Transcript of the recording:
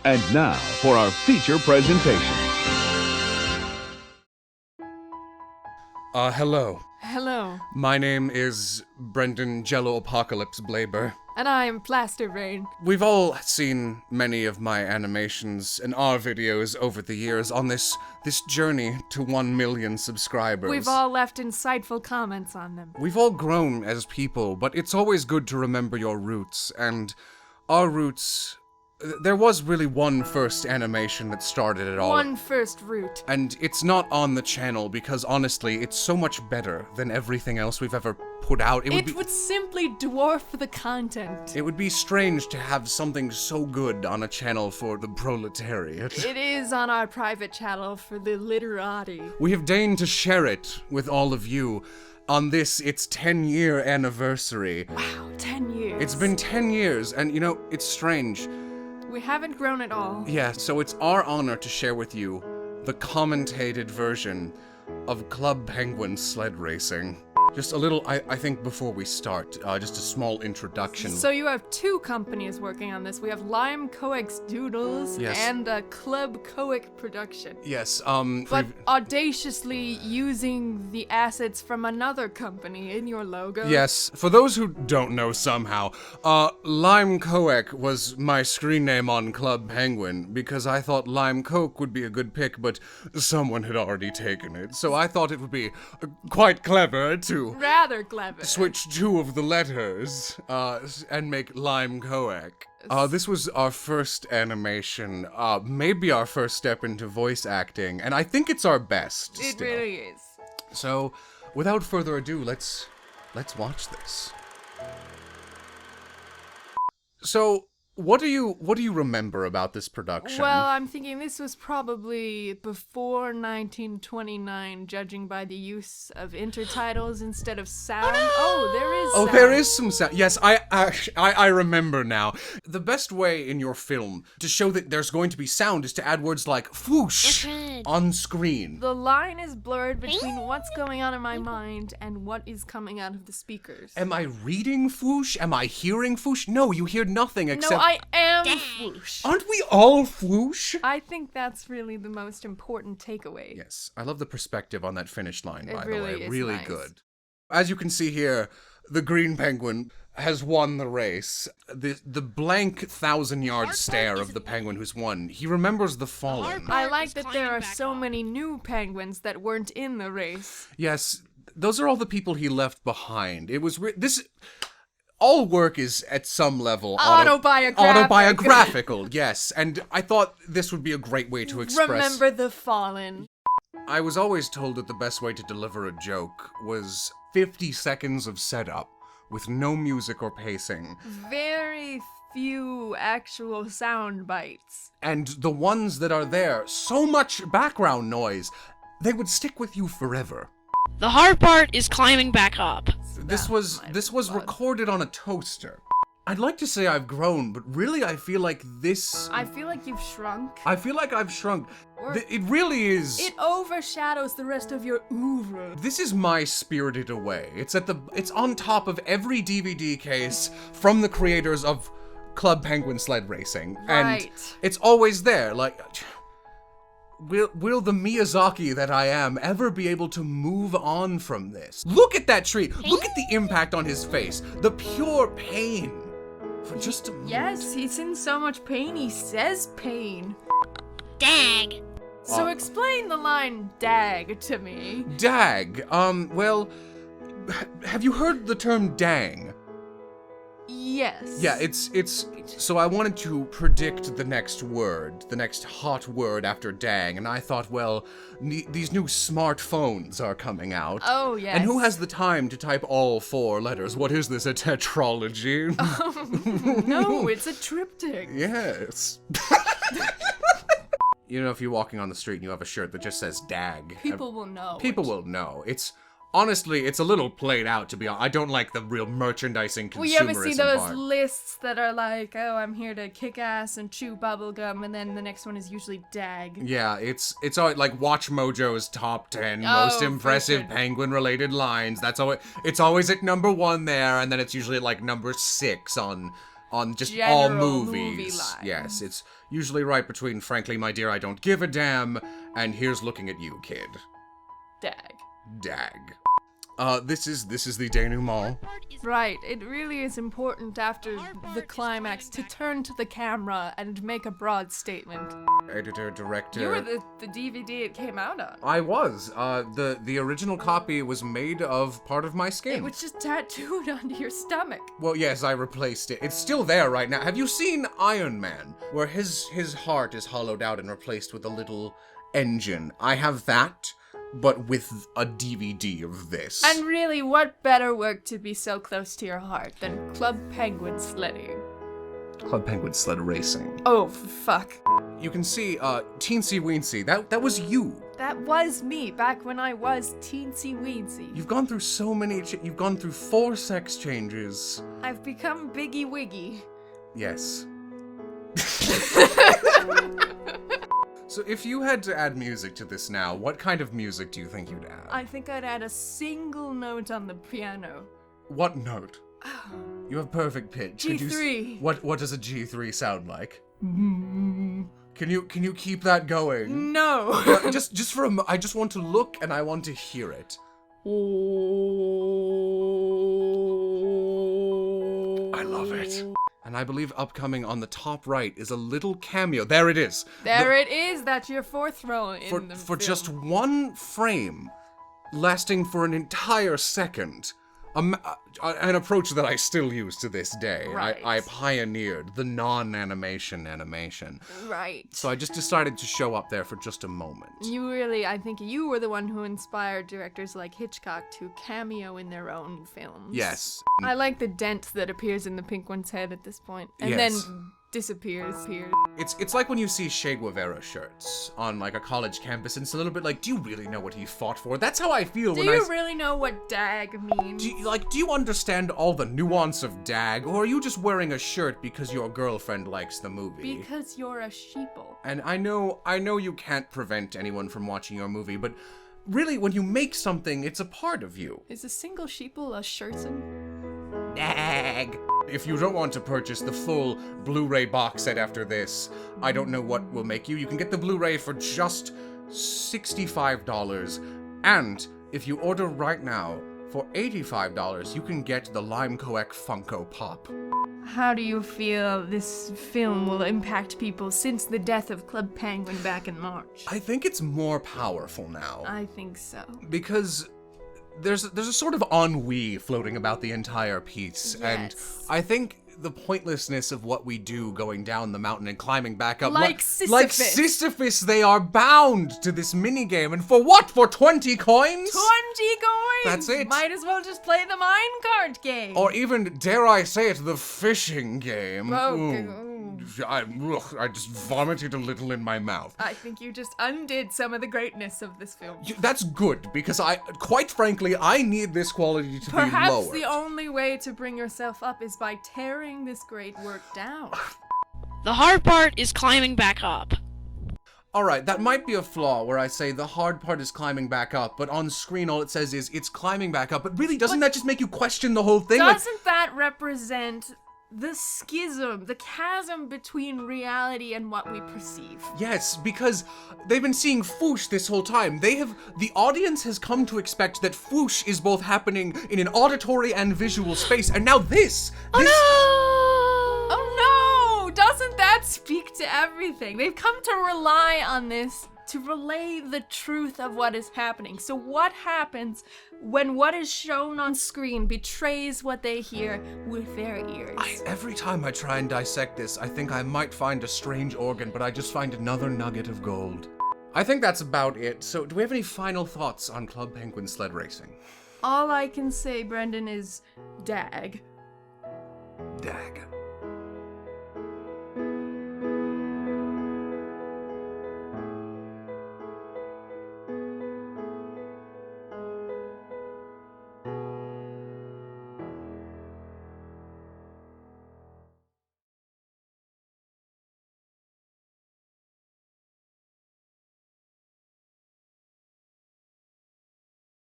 And now for our feature presentation. Hello. Hello. My name is Brendan JelloApocalypse Blaber. And I am Plasterbrain. We've all seen many of my animations and our videos over the years on this journey to 1 million subscribers. We've all left insightful comments on them. We've all grown as people, but it's always good to remember your roots, and our roots... There was really one first animation that started it all. One first root. And it's not on the channel because, honestly, it's so much better than everything else we've ever put out. It would simply dwarf the content. It would be strange to have something so good on a channel for the proletariat. It is on our private channel for the literati. We have deigned to share it with all of you on this, its 10-year anniversary. Wow, 10 years. It's been 10 years, and you know, it's strange. We haven't grown at all. Yeah, so it's our honor to share with you the commentated version of Club Penguin sled racing. Just a little, I think before we start, just a small introduction. So you have two companies working on this. We have Lime Coex Doodles Yes. and Club Coex Production. Yes, But audaciously using the assets from another company in your logo. Yes, for those who don't know somehow, Lime Coex was my screen name on Club Penguin because I thought Lime Coke would be a good pick, but someone had already taken it. So I thought it would be quite clever to Rather clever. switch two of the letters and make Lime Coex. This was our first animation, maybe our first step into voice acting, and I think it's our best. It still. really is. So, without further ado, let's watch this. So, what do you remember about this production? Well, I'm thinking this was probably before 1929, judging by the use of intertitles instead of sound. Oh, there is sound. Oh, there is some sound. Yes, I remember now. The best way in your film to show that there's going to be sound is to add words like "whoosh" on screen. The line is blurred between what's going on in my mind and what is coming out of the speakers. Am I reading "whoosh"? Am I hearing "whoosh"? No, you hear nothing except... No, I am whoosh. Aren't we all "whoosh"? I think that's really the most important takeaway. Yes, I love the perspective on that finish line, by the really way. is Really nice. good. As you can see here, the Green Penguin has won the race. The blank 1,000-yard stare of the penguin who's won. He remembers the fallen. I like that there are so many new penguins that weren't in the race. Yes, those are all the people he left behind. It was... this... All work is, at some level, autobiographical, yes. And I thought this would be a great way to express... Remember the fallen. I was always told that the best way to deliver a joke was 50 seconds of setup, with no music or pacing. Very few actual sound bites. And the ones that are there, so much background noise, they would stick with you forever. The hard part is climbing back up. This was recorded on a toaster. I'd like to say I've grown, but really I feel like this... I feel like you've shrunk. I feel like I've shrunk. It really is... It overshadows the rest of your oeuvre. This is my Spirited Away. It's on top of every DVD case from the creators of Club Penguin Sled Racing. Right. And it's always there, like... Will the Miyazaki that I am ever be able to move on from this? Look at that tree! Look at the impact on his face! The pure pain! For just a moment. Yes, he's in so much pain, he says pain. Dag. So explain the line dag to me. Dag. Well, have you heard the term dang? Yes. Yeah, it's so I wanted to predict the next word, the next hot word after dang, and I thought, well, these new smartphones are coming out. Oh, yes. And who has the time to type all 4 letters? What is this, a tetralogy? No, it's a triptych. Yes. You know, if you're walking on the street and you have a shirt that just says dag. People will know. People will know. Honestly, it's a little played out, to be honest. I don't like the real merchandising consumerism Well, you ever see those part. lists that are like, oh, I'm here to kick ass and chew bubblegum, and then the next one is usually dag. Yeah, it's always like Watch Mojo's top 10 Oh, most for impressive sure. penguin-related lines. It's always at number 1 there, and then it's usually at like number 6 on on just all General movie movies. line. Yes, it's usually right between "Frankly, my dear, I don't give a damn" and "Here's looking at you, kid." Dag. Dag. This is the denouement. Right, it really is important after the climax to turn to the camera and make a broad statement. Editor, director. You were the DVD it came out on. I was. The original copy was made of part of my skin. It was just tattooed onto your stomach. Well, yes, I replaced it. It's still there right now. Have you seen Iron Man, where his heart is hollowed out and replaced with a little engine? I have that, but with a DVD of this. And really, what better work to be so close to your heart than Club Penguin sledding? Club Penguin sled racing. Oh, fuck. You can see, Teensy Weensy. That was you. That was me back when I was teensy weensy. You've gone through so many. You've gone through 4 sex changes. I've become Biggie Wiggy. Yes. So if you had to add music to this now, what kind of music do you think you'd add? I think I'd add a single note on the piano. What note? You have perfect pitch. Could you G3. What does a G3 sound like? Can you keep that going? No. just for I just want to look and I want to hear it. I love it. And I believe upcoming on the top right is a little cameo. There it is. There it is. That's your 4th row in the For film. just 1 frame, lasting for an entire second. An approach that I still use to this day. Right. I pioneered the non-animation animation. Right. So I just decided to show up there for just a moment. I think you were the one who inspired directors like Hitchcock to cameo in their own films. Yes. I like the dent that appears in the pink one's head at this point, and Yes. then disappears. It's like when you see Che Guevara shirts on like a college campus, and it's a little bit like, do you really know what he fought for? That's how I feel Do when you really know what dag means? Do you understand all the nuance of dag, or are you just wearing a shirt because your girlfriend likes the movie? Because you're a sheeple. And I know you can't prevent anyone from watching your movie, but really, when you make something, it's a part of you. Is a single sheeple a shirton? Dag. If you don't want to purchase the full Blu-ray box set after this, I don't know what will make you. You can get the Blu-ray for just $65. And if you order right now, for $85, you can get the Lime Coek Funko Pop. How do you feel this film will impact people since the death of Club Penguin back in March? I think it's more powerful now. I think so. Because there's a sort of ennui floating about the entire piece, and Yes. I think the pointlessness of what we do going down the mountain and climbing back up, Like like Sisyphus. Sisyphus, they are bound to this minigame, and for what? For 20 coins? 20 coins! That's it. Might as well just play the minecart game. Or even, dare I say it, the fishing game. Oh, Ooh. I just vomited a little in my mouth. I think you just undid some of the greatness of this film. That's good, because quite frankly, I need this quality to be Perhaps lowered. the only way to bring yourself up is by tearing this great work down. The hard part is climbing back up. Alright, that might be a flaw where I say the hard part is climbing back up, but on screen all it says is it's climbing back up. But really, doesn't that just make you question the whole thing? Doesn't that represent the schism, the chasm between reality and what we perceive? Yes, because they've been seeing Foosh this whole time. The audience has come to expect that Foosh is both happening in an auditory and visual space, and now this! Oh no! Doesn't that speak to everything? They've come to rely on this to relay the truth of what is happening. So what happens when what is shown on screen betrays what they hear with their ears? Every time I try and dissect this, I think I might find a strange organ, but I just find another nugget of gold. I think that's about it. So do we have any final thoughts on Club Penguin sled racing? All I can say, Brendan, is dag. Dag.